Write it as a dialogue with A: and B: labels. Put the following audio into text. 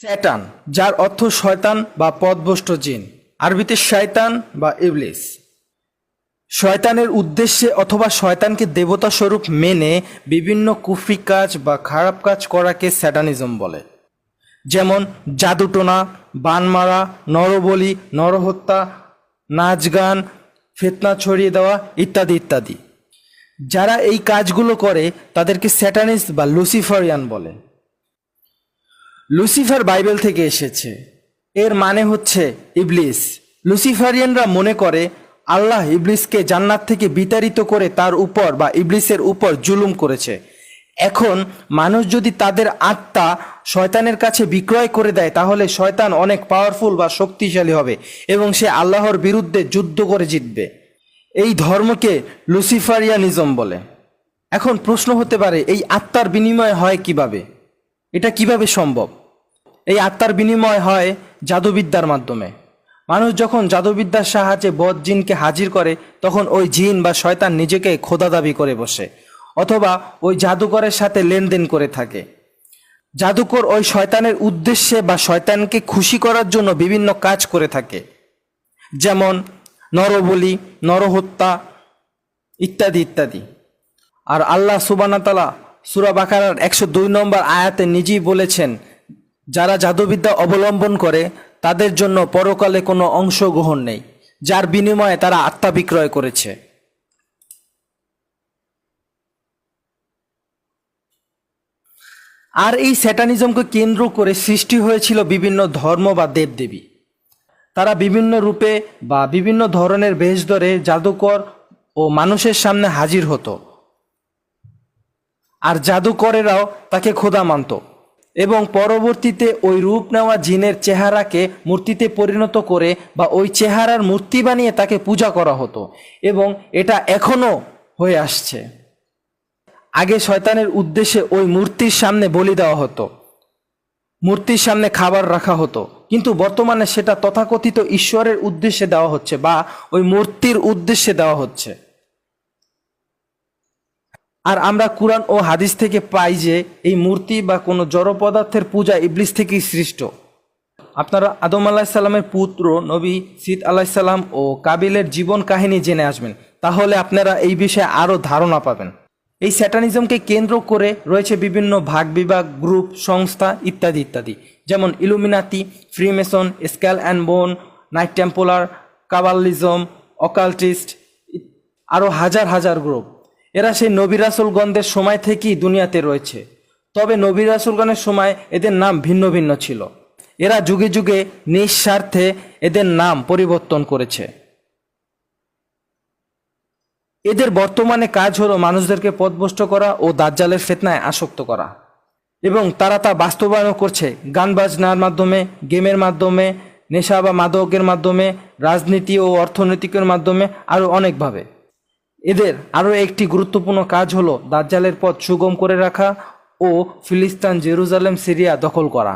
A: শয়তান, যার অর্থ শয়তান বা পথভ্রষ্ট জিন, আরবিতে শয়তান বা ইবলিস। শয়তানের উদ্দেশ্যে অথবা শয়তানকে দেবতা স্বরূপ মেনে বিভিন্ন কুফরি কাজ বা খারাপ কাজ করাকে স্যাটানিজম বলে। যেমন জাদুটোনা, বান মারা, নরবলি, নরহত্যা, নাচ গান, ফিতনা ছড়িয়ে দেওয়া ইত্যাদি ইত্যাদি। যারা এই কাজগুলো করে তাদেরকে স্যাটানিস্ট বা লুসিফারিয়ান বলে। লুসিফার বাইবেল থেকে এসেছে, এর মানে হচ্ছে ইবলিস। লুসিফারিয়ানরা মনে করে আল্লাহ ইবলিসকে জান্নাত থেকে বিতাড়িত করে তার উপর বা ইবলিসের উপর জুলুম করেছে। এখন মানুষ যদি তাদের আত্মা শয়তানের কাছে বিক্রয় করে দেয় তাহলে শয়তান অনেক পাওয়ারফুল বা শক্তিশালী হবে এবং সে আল্লাহর বিরুদ্ধে যুদ্ধ করে জিতবে। এই ধর্মকে লুসিফারিয়ানিজম বলে। এখন প্রশ্ন হতে পারে, এই আত্মার বিনিময় হয় কিভাবে? এটা কিভাবে সম্ভব? এই আত্মার বিনিময় হয় জাদুবিদ্যার মাধ্যমে। মানুষ যখন জাদুবিদ্যার সাহায্যে বদ জিনকে হাজির করে তখন ওই জিন বা শয়তান নিজেকে খোদা দাবি করে বসে, অথবা ওই জাদুকরের সাথে লেনদেন করে থাকে। জাদুকর ওই শয়তানের উদ্দেশ্যে বা শয়তানকে খুশি করার জন্য বিভিন্ন কাজ করে থাকে, যেমন নরবলি, নরহত্যা ইত্যাদি ইত্যাদি। আর আল্লাহ সুবহানাহু ওয়া তাআলা সূরা বাকারার 102 নম্বর আয়াতে নিজেই বলেছেন, যারা জাদুবিদ্যা অবলম্বন করে তাদের জন্য পরকালে কোনো অংশগ্রহণ নেই, যার বিনিময়ে তারা আত্মা বিক্রয় করেছে। আর এই স্যাটানিজমকে কেন্দ্র করে সৃষ্টি হয়েছিল বিভিন্ন ধর্ম বা দেবদেবী। তারা বিভিন্ন রূপে বা বিভিন্ন ধরনের বেশ ধরে জাদুকর ও মানুষের সামনে হাজির হতো, আর জাদুকরেরাও তাকে খোদা মানত এবং পরবর্তীতে ওই রূপ নেওয়া জিনের চেহারাকে মূর্তিতে পরিণত করে বা ওই চেহারার মূর্তি বানিয়ে তাকে পূজা করা হতো এবং এটা এখনো হয়ে আসছে। আগে শয়তানের উদ্দেশ্যে ওই মূর্তির সামনে বলি দেওয়া হতো, মূর্তির সামনে খাবার রাখা হতো, কিন্তু বর্তমানে সেটা তথাকথিত ঈশ্বরের উদ্দেশ্যে দেওয়া হচ্ছে বা ওই মূর্তির উদ্দেশ্যে দেওয়া হচ্ছে। আর আমরা কুরআন ও হাদিস থেকে পাই যে এই মূর্তি বা কোনো জড় পদার্থের পূজা ইবলিস থেকেই সৃষ্ট। আপনারা আদম আলাহিসাল্লামের পুত্র নবী সিদ আলাহিসাল্লাম ও কাবিলের জীবন কাহিনী জেনে আসবেন, তাহলে আপনারা এই বিষয়ে আরও ধারণা পাবেন। এই স্যাটানিজমকে কেন্দ্র করে রয়েছে বিভিন্ন ভাগ বিভাগ, গ্রুপ, সংস্থা ইত্যাদি ইত্যাদি, যেমন Illuminati, Freemason, skull and bone, Knight Templar, kabbalism, occultist, আরও হাজার হাজার গ্রুপ। এরা সেই নবী রাসূলগণদের সময় থেকেই দুনিয়াতে রয়েছে, তবে নবী রাসূলগণের সময় এদের নাম ভিন্ন ভিন্ন ছিল। এরা যুগে যুগে নিঃস্বার্থে এদের নাম পরিবর্তন করেছে। এদের বর্তমানে কাজ হলো মানুষদেরকে পথভ্রষ্ট করা ও দাজ্জালের ফিতনায় আসক্ত করা, এবং তারা তা বাস্তবায়ন করছে গান বাজনার মাধ্যমে, গেমের মাধ্যমে, নেশা বা মাদকের মাধ্যমে, রাজনীতি ও অর্থনৈতিকের মাধ্যমে, আরও অনেকভাবে। এদের আরও একটি গুরুত্বপূর্ণ কাজ হলো দাজ্জালের পথ সুগম করে রাখা ও ফিলিস্তিন, জেরুজালেম, সিরিয়া দখল করা।